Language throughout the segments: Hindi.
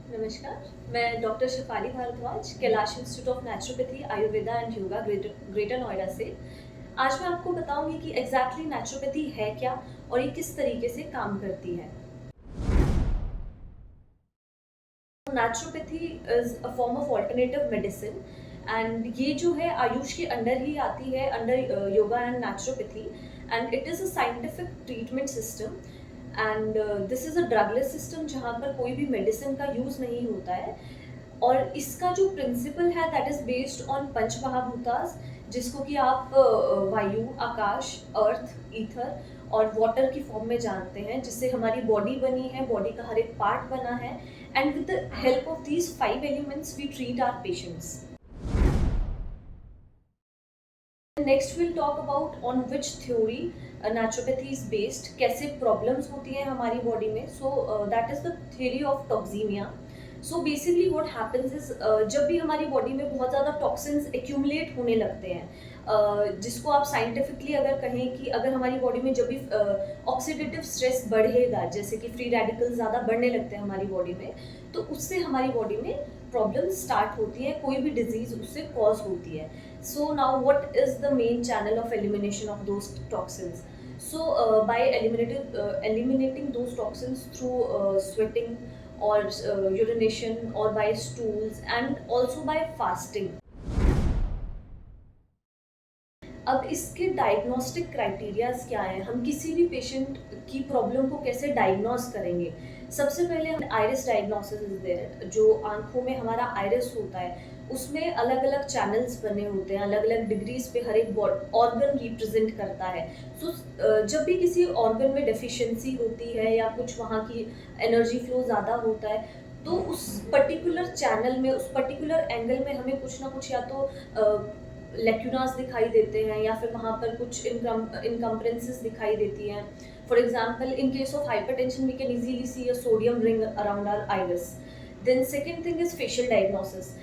नमस्कार, मैं doctor Shifali Bhardwaj, Kailash Institute of Naturopathy, Ayurveda and yoga Greater Noida से। आज मैं आपको बताऊंगी कि एग्जैक्टली नेचुरोपैथी है क्या और ये किस तरीके से काम करती है। Naturopathy is a form of alternative medicine and ये जो है आयुष के अंडर ही आती है, under yoga and naturopathy, and it is a scientific treatment system and this is a drugless system जहाँ पर कोई भी मेडिसिन का यूज़ नहीं होता है। और इसका जो प्रिंसिपल है दैट इज़ बेस्ड ऑन पंच महाभूतास, जिसको कि आप वायु, आकाश, अर्थ, ईथर और वाटर की फॉर्म में जानते हैं, जिससे हमारी बॉडी बनी है, बॉडी का हर एक पार्ट बना है, and with the help of these 5 elements we treat our patients. Next will talk about on which theory naturopathy is based, कैसे प्रॉब्लम्स होती हैं हमारी बॉडी में। So that is the theory of toxaemia. So basically what happens is, जब भी हमारी बॉडी में बहुत ज़्यादा टॉक्सिन्स एक्यूमुलेट होने लगते हैं, जिसको आप साइंटिफिकली अगर कहें कि अगर हमारी बॉडी में जब भी ऑक्सीडेटिव स्ट्रेस बढ़ेगा, जैसे कि फ्री रेडिकल्स ज़्यादा बढ़ने लगते हैं हमारी बॉडी में, तो उससे हमारी बॉडी में प्रॉब्लम स्टार्ट होती है, कोई भी डिजीज उससे कॉज होती है। So now what is the main channel of elimination of those toxins? So by eliminating those toxins through sweating or urination or by stools and also by fasting. अब इसके डायग्नोस्टिक क्राइटेरियाज क्या हैं, हम किसी भी पेशेंट की प्रॉब्लम को कैसे डायग्नोस करेंगे। सबसे पहले हम आइरिस डायग्नोसिस इज देयर, जो आंखों में हमारा आइरिस होता है उसमें अलग अलग चैनल्स बने होते हैं, अलग अलग डिग्रीज पे हर एक ऑर्गन रिप्रेजेंट करता है। सो जब भी किसी ऑर्गन में डेफिशिएंसी होती है या कुछ वहाँ की एनर्जी फ्लो ज़्यादा होता है, तो उस पर्टिकुलर चैनल में, उस पर्टिकुलर एंगल में हमें कुछ ना कुछ या तो लेक्यूनास दिखाई देते हैं या फिर वहाँ पर कुछ इनकम्प्रेंसेस दिखाई देती हैं। For example, in case of hypertension we can easily see a sodium ring around our iris. Then second thing is facial diagnosis.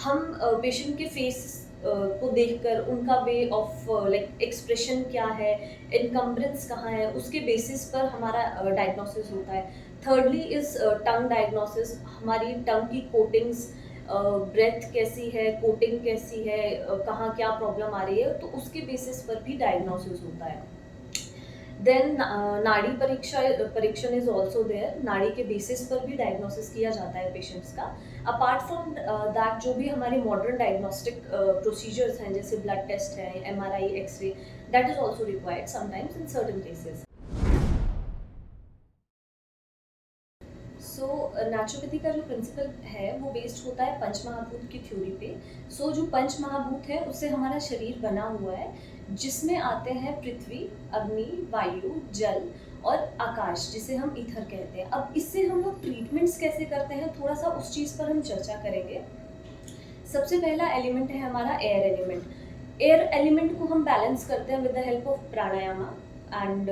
हम पेशेंट के फेस को देखकर उनका वे ऑफ लाइक एक्सप्रेशन क्या है, इनकम्ब्रेंस कहाँ है, उसके बेसिस पर हमारा डायग्नोसिस होता है। थर्डली इज टंग डायग्नोसिस, हमारी टंग की कोटिंग्स, ब्रेथ कैसी है, कोटिंग कैसी है, कहाँ क्या प्रॉब्लम आ रही है, तो उसके बेसिस पर भी डायग्नोसिस होता है। देन नाड़ी परीक्षण इज ऑल्सो देयर, नाड़ी के बेसिस पर भी डायग्नोसिस किया जाता है पेशेंट्स का। अपार्ट फ्रॉम दैट, जो भी हमारे मॉडर्न डायग्नोस्टिक प्रोसीजर्स हैं, जैसे ब्लड टेस्ट है, MRI, X ray, that is also required sometimes in certain cases. So naturopathy का जो प्रिंसिपल है वो बेस्ड होता है पंच महाभूत की थ्योरी पे। सो जो पंच महाभूत है उससे हमारा शरीर बना हुआ है, जिसमें आते हैं पृथ्वी, अग्नि, वायु, जल और आकाश, जिसे हम ईथर कहते हैं। अब इससे हम लोग ट्रीटमेंट्स कैसे करते हैं, थोड़ा सा उस चीज़ पर हम चर्चा करेंगे। सबसे पहला एलिमेंट है हमारा एयर एलिमेंट। एयर एलिमेंट को हम बैलेंस करते हैं with the help of pranayama and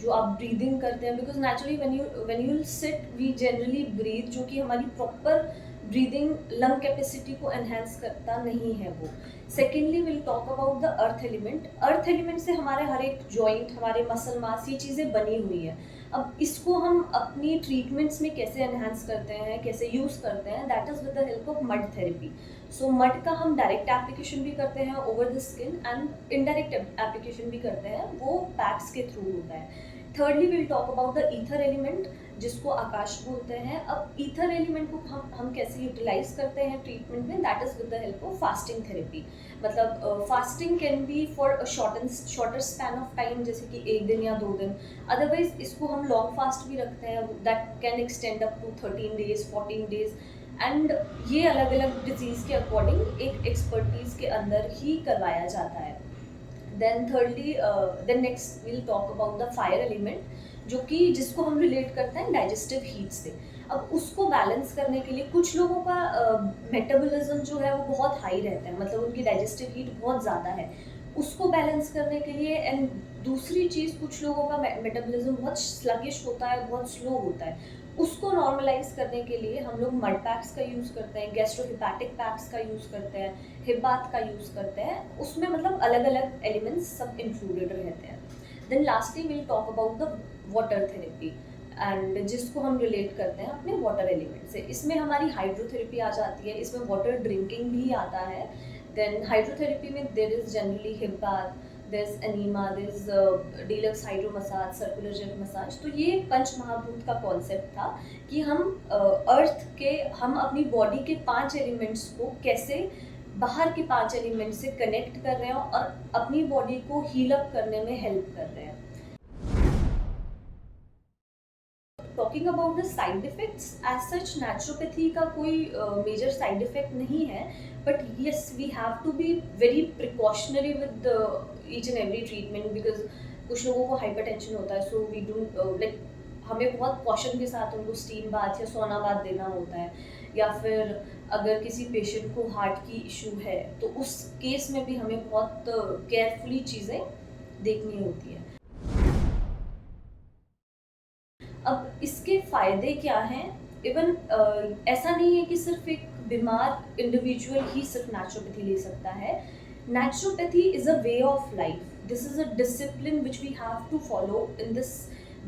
जो आप ब्रीदिंग करते हैं, because naturally when you sit we generally breathe, जो कि हमारी प्रॉपर ब्रीदिंग लंग कैपेसिटी को एनहेंस करता नहीं है वो। Secondly will talk about the earth element. Earth element से हमारे हर एक जॉइंट, हमारे मसल मास, ये चीज़ें बनी हुई है। अब इसको हम अपनी ट्रीटमेंट्स में कैसे एनहांस करते हैं, कैसे यूज़ करते हैं, that is with the help of mud therapy. So mud का हम डायरेक्ट एप्लीकेशन भी करते हैं over the skin and indirect application भी करते हैं, वो पैक्स के थ्रू होता है। Thirdly will talk about the ether element, जिसको आकाश बोलते हैं। अब ईथर एलिमेंट को हम कैसे यूटिलाइज करते हैं ट्रीटमेंट में, that is with the help of fasting therapy. मतलब fasting can be for a shorter span of time, जैसे कि 1 दिन या 2 दिन। अदरवाइज इसको हम लॉन्ग फास्ट भी रखते हैं, that can extend up to 13 days, 14 days, and ये अलग अलग डिजीज़ के अकॉर्डिंग एक एक्सपर्टीज़ के अंदर ही करवाया जाता है। Then next will talk about the fire element, जो कि जिसको हम रिलेट करते हैं डाइजेस्टिव हीट से। अब उसको बैलेंस करने के लिए कुछ लोगों का मेटाबॉलिज्म जो है वो बहुत हाई रहता है, मतलब उनकी डाइजेस्टिव हीट बहुत ज़्यादा है, उसको बैलेंस करने के लिए। एंड दूसरी चीज़, कुछ लोगों का मेटाबॉलिज्म बहुत स्लगिश होता है, बहुत स्लो होता है, उसको नॉर्मलाइज करने के लिए हम लोग मड पैक्स का यूज़ करते हैं, गैस्ट्रोहिपैटिक पैक्स का यूज़ करते हैं, हिप बाथ का यूज़ करते हैं। उसमें मतलब अलग अलग एलिमेंट्स सब इंक्लूडेड रहते हैं। Then lastly will talk about the water therapy. And जिसको हम रिलेट करते हैं अपने वाटर एलिमेंट से। इसमें हमारी हाइड्रोथेरेपी आ जाती है, इसमें वाटर ड्रिंकिंग भी आता है। देन हाइड्रोथेरेपी में there is generally hip bath, there's enema, there's deluxe hydro massage, circular jet massage। तो ये पंच महाभूत का कॉन्सेप्ट था कि हम अर्थ के, हम अपनी बॉडी के 5 एलिमेंट्स को कैसे बाहर के 5 एलिमेंट से कनेक्ट कर रहे हैं और अपनी बॉडी को हील अप करने में हेल्प कर रहे हैं। Talking about the side effects, as such naturopathy का कोई मेजर साइड इफेक्ट नहीं है, but yes we have to be very precautionary with each and every treatment, because कुछ लोगों को हाइपरटेंशन होता है, सो वी डू लाइक हमें बहुत कॉशन के साथ उनको स्टीम बाथ या सोना बाथ देना होता है, या फिर अगर किसी पेशेंट को हार्ट की इशू है तो उस केस में भी हमें बहुत केयरफुली चीज़ें देखनी होती है। अब इसके फ़ायदे क्या हैं? इवन ऐसा नहीं है कि सिर्फ एक बीमार इंडिविजुअल ही सिर्फ नेचुरोपैथी ले सकता है। Naturopathy is a way of life, this is a discipline which we have to follow in this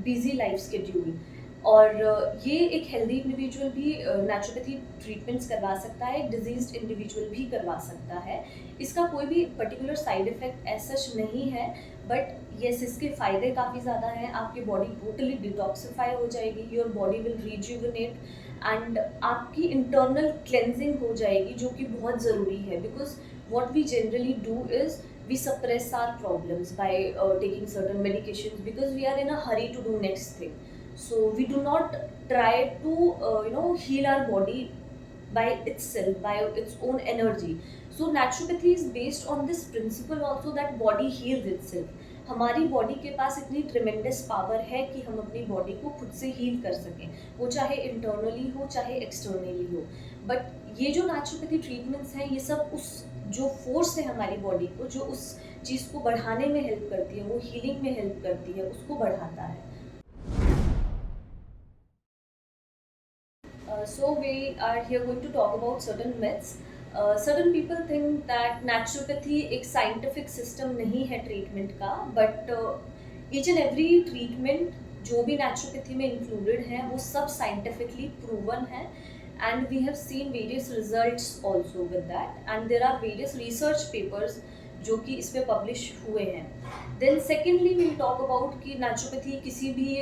busy life schedule. और ये एक हेल्दी इंडिविजुअल भी नेचुरोपैथी ट्रीटमेंट्स करवा सकता है, एक डिजीज्ड इंडिविजुअल भी करवा सकता है। इसका कोई भी पर्टिकुलर साइड इफ़ेक्ट ऐसा नहीं है, बट येस इसके फ़ायदे काफ़ी ज़्यादा हैं। आपकी बॉडी टोटली डिटॉक्सिफाई हो जाएगी, योर बॉडी विल रिज्यूवनेट, एंड आपकी इंटरनल क्लेंजिंग हो जाएगी, जो कि बहुत ज़रूरी है। Because what we generally do is we suppress our problems by taking certain medications, because we are in a hurry to do next thing. So we do not try to heal our body by itself, by its own energy. So naturopathy is based on this principle also, that body heals itself. हमारी बॉडी के पास इतनी ट्रिमेंडस पावर है कि हम अपनी बॉडी को खुद से हील कर सकें, वो चाहे इंटरनली हो चाहे एक्सटर्नली हो। बट ये जो नेचुरोपैथी ट्रीटमेंट्स हैं, ये सब उस जो फोर्स है हमारी बॉडी को, जो उस चीज़ को बढ़ाने में हेल्प करती है, वो हीलिंग में हेल्प करती है, उसको बढ़ाता है। So we are here going to talk about certain myths. Certain people think that naturopathy एक scientific system नहीं है ट्रीटमेंट का, but each and every treatment जो भी naturopathy में included है वो सब scientifically proven है, and we have seen various results also with that, and there are various research papers जो कि इस पे पब्लिश हुए हैं। Then secondly will talk about कि नेचुरोपैथी किसी भी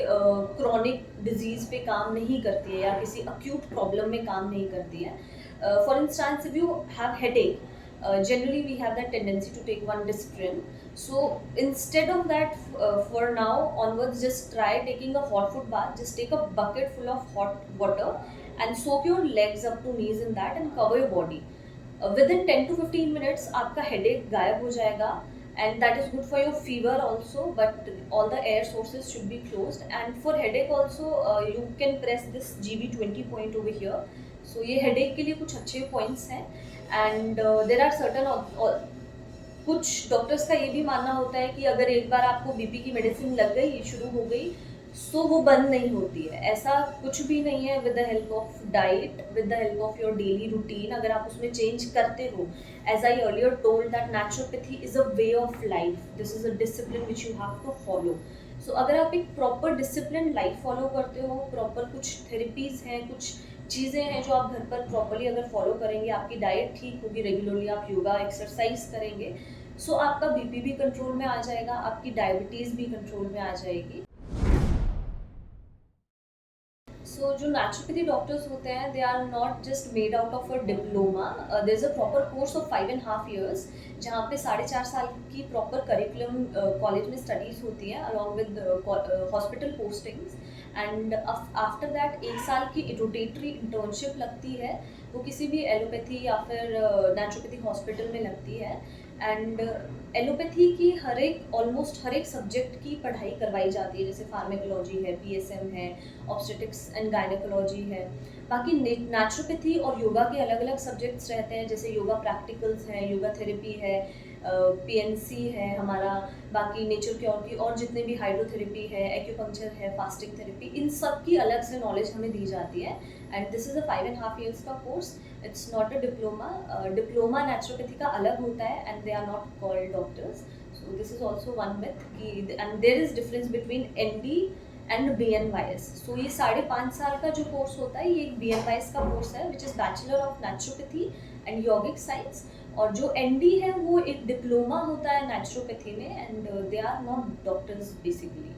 क्रॉनिक डिजीज़ पे काम नहीं करती है या किसी अक्यूट प्रॉब्लम में काम नहीं करती है। For instance if you have headache, generally we have that tendency to take one Disprin. So instead of that, for now onwards, just try taking a hot foot bath. Just take a bucket full of hot water and soak your legs up to knees in that and cover your body. Within 10 to 15 minutes आपका headache गायब हो जाएगा, and that is good for your fever also, but all the air sources should be closed. And for headache also, you can press this GB20 point over here. So ये headache के लिए कुछ अच्छे points हैं, and there are certain कुछ डॉक्टर्स का ये भी मानना होता है कि अगर एक बार आपको बीपी की मेडिसिन लग गई, शुरू हो गई, सो वो बंद नहीं होती है। ऐसा कुछ भी नहीं है। With the help of diet, with the help of your daily routine, अगर आप उसमें चेंज करते हो, as I earlier told that naturopathy is a way of life, this is a discipline which you have to follow. So अगर आप एक प्रॉपर डिसिप्लिन लाइफ फॉलो करते हो, प्रॉपर कुछ थेरेपीज़ हैं, कुछ चीज़ें हैं जो आप घर पर प्रॉपरली अगर फॉलो करेंगे, आपकी डाइट ठीक होगी, रेगुलरली आप योगा एक्सरसाइज करेंगे, सो आपका बीपी भी कंट्रोल में आ जाएगा, आपकी डायबिटीज़ भी कंट्रोल में आ जाएगी। सो जो नेचुरोपैथी डॉक्टर्स होते हैं, they are not just made out of a diploma, there is a proper course of 5.5 years, जहाँ पे 4.5 साल की प्रॉपर करिकुलम कॉलेज में स्टडीज़ होती हैं along with hospital postings, and after that 1 साल की रोटेटरी इंटर्नशिप लगती है, वो किसी भी एलोपैथी या फिर नेचुरोपैथी हॉस्पिटल में लगती है। एंड एलोपैथी की ऑलमोस्ट हर एक सब्जेक्ट की पढ़ाई करवाई जाती है, जैसे फार्मेकोलॉजी है, पीएसएम है, ऑब्स्टेटिक्स एंड गायनेकोलॉजी है। बाकी नेचुरोपैथी और योगा के अलग अलग सब्जेक्ट्स रहते हैं, जैसे योगा प्रैक्टिकल्स हैं, योगा थेरेपी है, पीएनसी है हमारा, बाकी नेचर क्योर की और जितने भी हाइड्रोथेरेपी है, एक्यूपंक्चर है, फास्टिंग थेरेपी, इन सब की अलग से नॉलेज हमें दी जाती है। And this is a 5.5 years का course, it's not a diploma. Diploma naturopathy का अलग होता है, and they are not called doctors. So this is also one myth कि, and there is difference between ND and BNYS। So ये 5.5 साल का जो कोर्स होता है, ये एक BNYS का कोर्स है which is bachelor of naturopathy and yogic science. और जो ND है वो एक डिप्लोमा होता है नेचुरोपैथी में, and they are not doctors basically.